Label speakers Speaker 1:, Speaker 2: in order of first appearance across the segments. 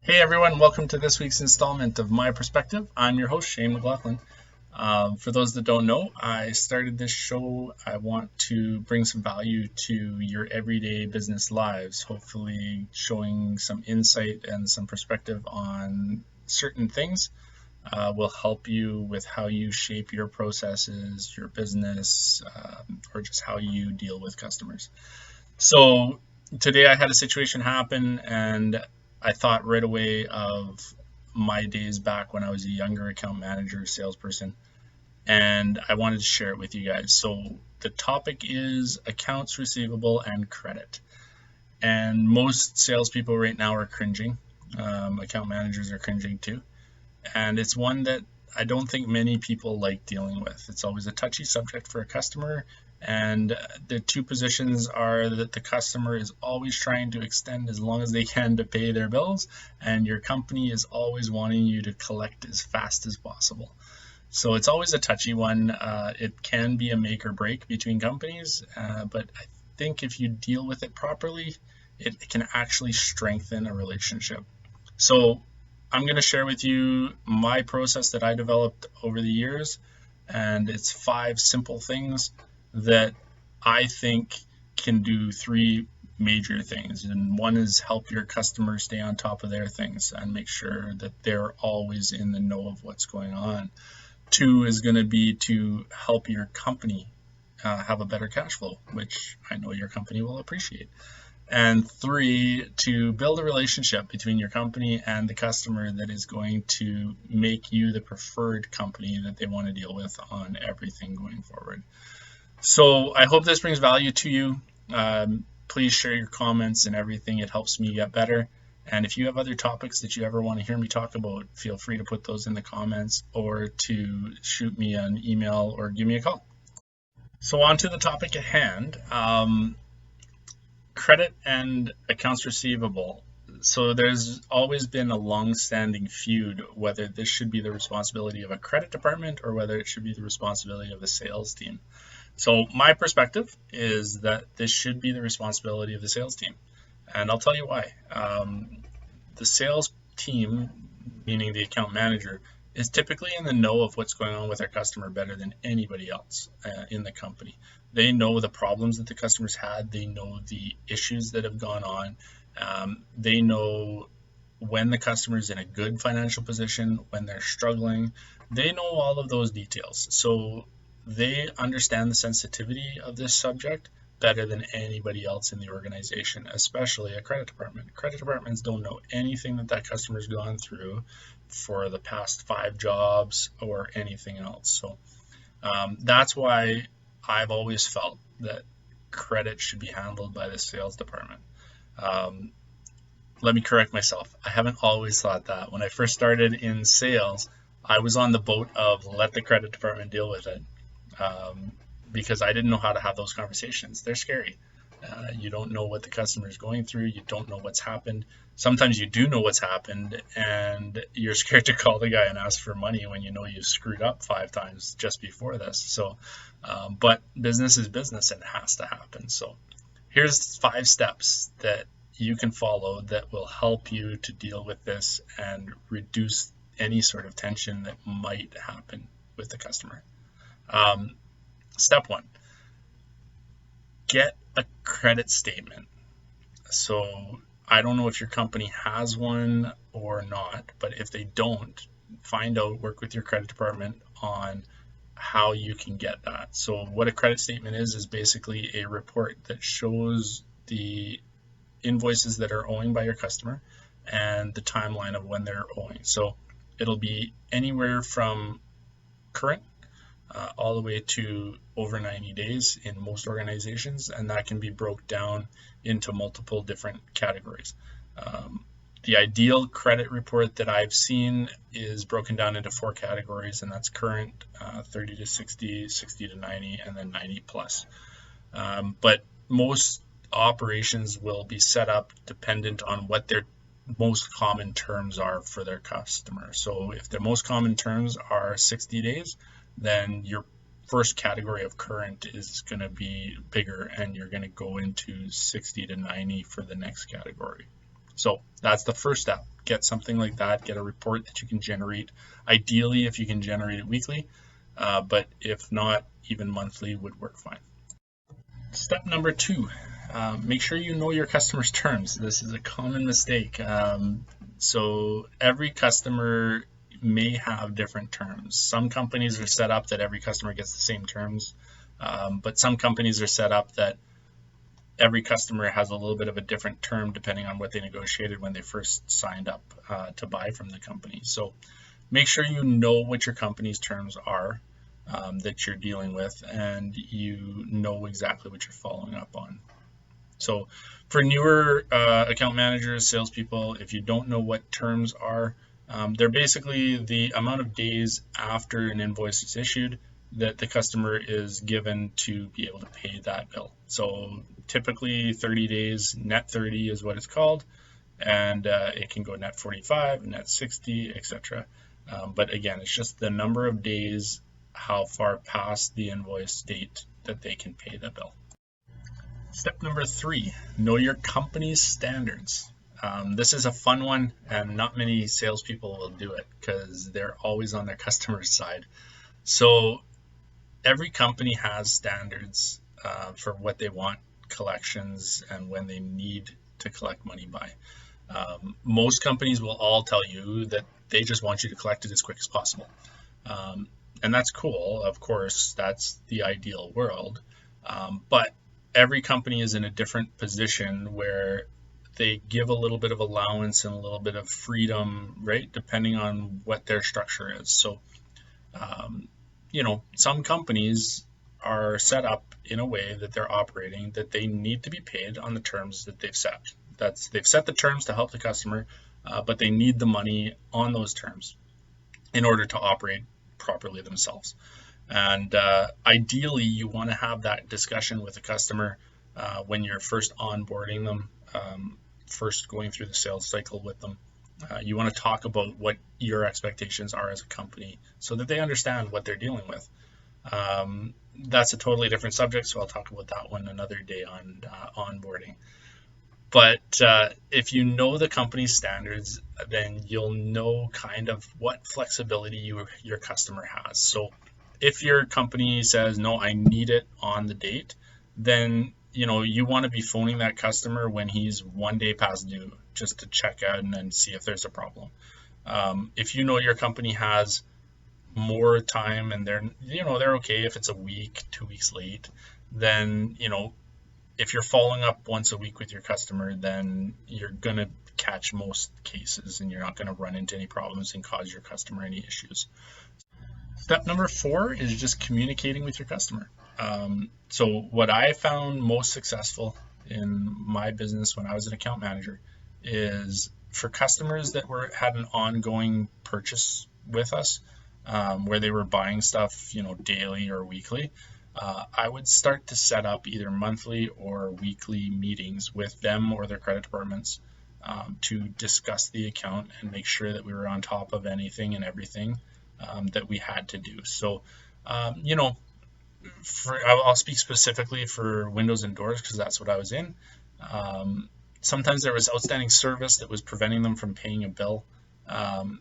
Speaker 1: Hey everyone, welcome to this week's installment of My Perspective. I'm your host, Shane McLaughlin. For those that don't know, I started this show. I want to bring some value to your everyday business lives, hopefully showing some insight and some perspective on certain things will help you with how you shape your processes, your business, or just how you deal with customers. So today I had a situation happen and I thought right away of my days back when I was a younger account manager, salesperson, and I wanted to share it with you guys. So the topic is accounts receivable and credit. And most salespeople right now are cringing. Account managers are cringing too. And it's one that I don't think many people like dealing with. It's always a touchy subject for a customer, and the two positions are that the customer is always trying to extend as long as they can to pay their bills, and your company is always wanting you to collect as fast as possible. So it's always a touchy one. It can be a make or break between companies, but I think if you deal with it properly, it can actually strengthen a relationship. So I'm going to share with you my process that I developed over the years, and it's 5 simple things that I think can do 3 major things. And one is help your customers stay on top of their things and make sure that they're always in the know of what's going on. 2 is going to be to help your company have a better cash flow, which I know your company will appreciate. And 3, to build a relationship between your company and the customer that is going to make you the preferred company that they want to deal with on everything going forward. So I hope this brings value to you. Please share your comments and everything. It helps me get better. And if you have other topics that you ever want to hear me talk about, feel free to put those in the comments or to shoot me an email or give me a call. So on to the topic at hand. Credit and accounts receivable. So there's always been a long-standing feud whether this should be the responsibility of a credit department or whether it should be the responsibility of the sales team. So my perspective is that this should be the responsibility of the sales team. And I'll tell you why. The sales team, meaning the account manager, is typically in the know of what's going on with our customer better than anybody else in the company. They know the problems that the customers had. They know the issues that have gone on. They know when the customer is in a good financial position, when they're struggling. They know all of those details. So they understand the sensitivity of this subject better than anybody else in the organization, especially a credit department. Credit departments don't know anything that customer's gone through for the past 5 jobs or anything else. So that's why I've always felt that credit should be handled by the sales department. Let me correct myself. I haven't always thought that. When I first started in sales, I was on the boat of let the credit department deal with it. Because I didn't know how to have those conversations. They're scary. You don't know what the customer is going through. You don't know what's happened. Sometimes you do know what's happened, and you're scared to call the guy and ask for money when you know you've screwed up 5 times just before this. So, but business is business and it has to happen. So here's 5 steps that you can follow that will help you to deal with this and reduce any sort of tension that might happen with the customer. Step 1, get a credit statement. So I don't know if your company has one or not, but if they don't, find out, work with your credit department on how you can get that. So what a credit statement is basically a report that shows the invoices that are owing by your customer and the timeline of when they're owing. So it'll be anywhere from current all the way to over 90 days in most organizations, and that can be broke down into multiple different categories. The ideal credit report that I've seen is broken down into 4 categories, and that's current, 30 to 60, 60 to 90, and then 90 plus. But most operations will be set up dependent on what their most common terms are for their customer. So if the most common terms are 60 days, then your first category of current is going to be bigger, and you're going to go into 60 to 90 for the next category. So that's the first step. get something like that, get a report that you can generate. Ideally, if you can generate it weekly, but if not, even monthly would work fine. Step number 2, make sure you know your customer's terms. This is a common mistake. So every customer may have different terms. Some companies are set up that every customer gets the same terms, but some companies are set up that every customer has a little bit of a different term depending on what they negotiated when they first signed up to buy from the company. So make sure you know what your company's terms are that you're dealing with, and you know exactly what you're following up on. So for newer account managers, salespeople, if you don't know what terms are, they're basically the amount of days after an invoice is issued that the customer is given to be able to pay that bill. So typically 30 days, net 30 is what it's called, and it can go net 45, net 60, etc. But again, it's just the number of days, how far past the invoice date that they can pay the bill. Step number 3, know your company's standards. This is a fun one, and not many salespeople will do it because they're always on their customer's side. So every company has standards for what they want collections and when they need to collect money by. Most companies will all tell you that they just want you to collect it as quick as possible. And that's cool, of course, that's the ideal world. But every company is in a different position where they give a little bit of allowance and a little bit of freedom, right? Depending on what their structure is. So, some companies are set up in a way that they're operating that they need to be paid on the terms that they've set. They've set the terms to help the customer, but they need the money on those terms in order to operate properly themselves. And ideally, you want to have that discussion with the customer when you're first onboarding them, first going through the sales cycle with them. You want to talk about what your expectations are as a company so that they understand what they're dealing with. That's a totally different subject, so I'll talk about that one another day on onboarding. But if you know the company's standards, then you'll know kind of what flexibility your customer has. So if your company says, no, I need it on the date, then you want to be phoning that customer when he's 1 day past due just to check out and then see if there's a problem. If you know your company has more time and they're okay if it's a week, 2 weeks late, then if you're following up once a week with your customer, then you're going to catch most cases and you're not going to run into any problems and cause your customer any issues. Step number 4 is just communicating with your customer. So what I found most successful in my business when I was an account manager is for customers that had an ongoing purchase with us, where they were buying stuff, daily or weekly. I would start to set up either monthly or weekly meetings with them or their credit departments to discuss the account and make sure that we were on top of anything and everything that we had to do. So, I'll speak specifically for windows and doors because that's what I was in. Sometimes there was outstanding service that was preventing them from paying a bill. And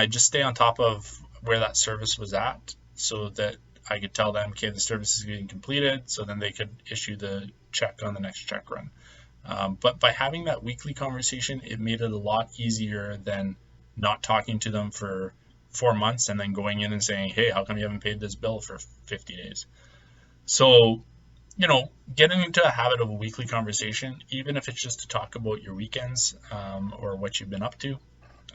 Speaker 1: I just stay on top of where that service was at so that I could tell them, okay, the service is getting completed, so then they could issue the check on the next check run. But by having that weekly conversation, it made it a lot easier than not talking to them for 4 months and then going in and saying, hey, how come you haven't paid this bill for 50 days? So, getting into a habit of a weekly conversation, even if it's just to talk about your weekends or what you've been up to,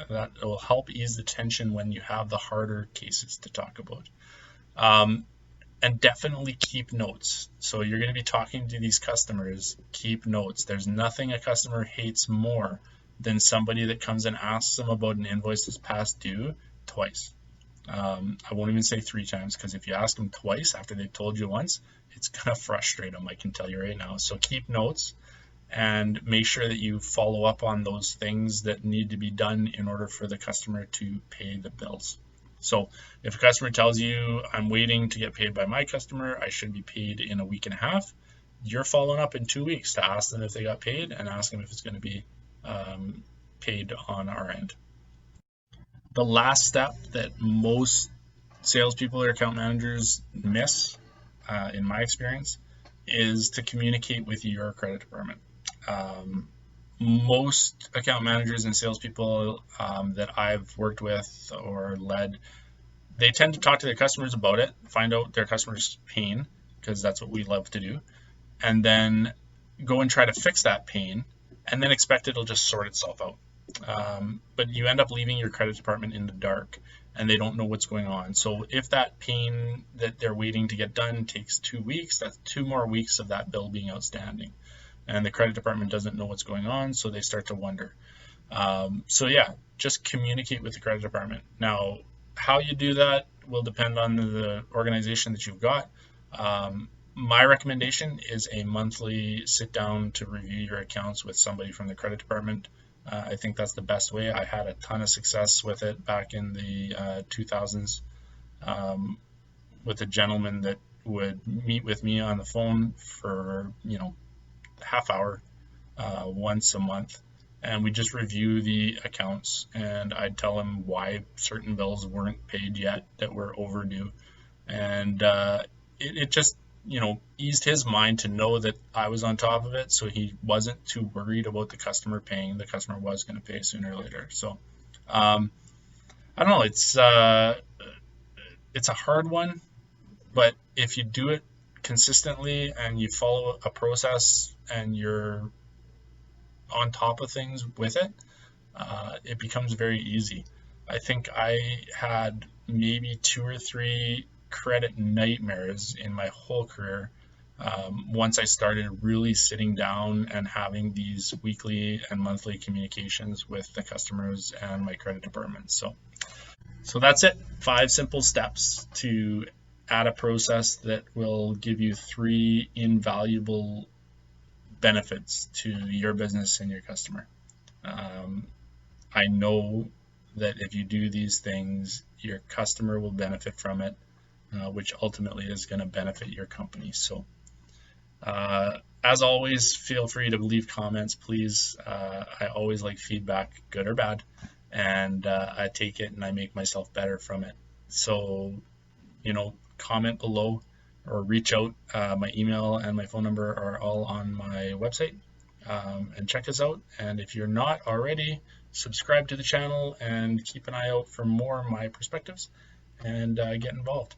Speaker 1: that will help ease the tension when you have the harder cases to talk about. And definitely keep notes. So you're going to be talking to these customers, keep notes. There's nothing a customer hates more than somebody that comes and asks them about an invoice that's past due twice. I won't even say 3 times, because if you ask them twice after they've told you once, it's going to frustrate them, I can tell you right now. So keep notes and make sure that you follow up on those things that need to be done in order for the customer to pay the bills. So if a customer tells you, I'm waiting to get paid by my customer, I should be paid in a week and a half, you're following up in 2 weeks to ask them if they got paid and ask them if it's going to be paid on our end. The last step that most salespeople or account managers miss, in my experience, is to communicate with your credit department. Most account managers and salespeople that I've worked with or led, they tend to talk to their customers about it, find out their customers' pain, because that's what we love to do, and then go and try to fix that pain, and then expect it'll just sort itself out. But you end up leaving your credit department in the dark, and they don't know what's going on. So if that pain that they're waiting to get done takes 2 weeks, that's 2 more weeks of that bill being outstanding. And the credit department doesn't know what's going on, so they start to wonder. So yeah, just communicate with the credit department. Now, how you do that will depend on the organization that you've got. My recommendation is a monthly sit down to review your accounts with somebody from the credit department. I think that's the best way. I had a ton of success with it back in the 2000s, with a gentleman that would meet with me on the phone for, half hour once a month, and we just review the accounts, and I'd tell him why certain bills weren't paid yet that were overdue, and it just eased his mind to know that I was on top of it, so he wasn't too worried about the customer paying. The customer was going to pay sooner or later. So I don't know, it's a hard one, but if you do it consistently and you follow a process and you're on top of things with it, it becomes very easy. I think I had maybe 2 or 3 credit nightmares in my whole career, once I started really sitting down and having these weekly and monthly communications with the customers and my credit department. So that's it. 5 simple steps to add a process that will give you 3 invaluable benefits to your business and your customer. I know that if you do these things, your customer will benefit from it, which ultimately is going to benefit your company. So, as always, feel free to leave comments, please. I always like feedback, good or bad, and I take it and I make myself better from it. So, comment below or reach out. My email and my phone number are all on my website, and check us out. And if you're not already, subscribe to the channel and keep an eye out for more of my perspectives, and get involved.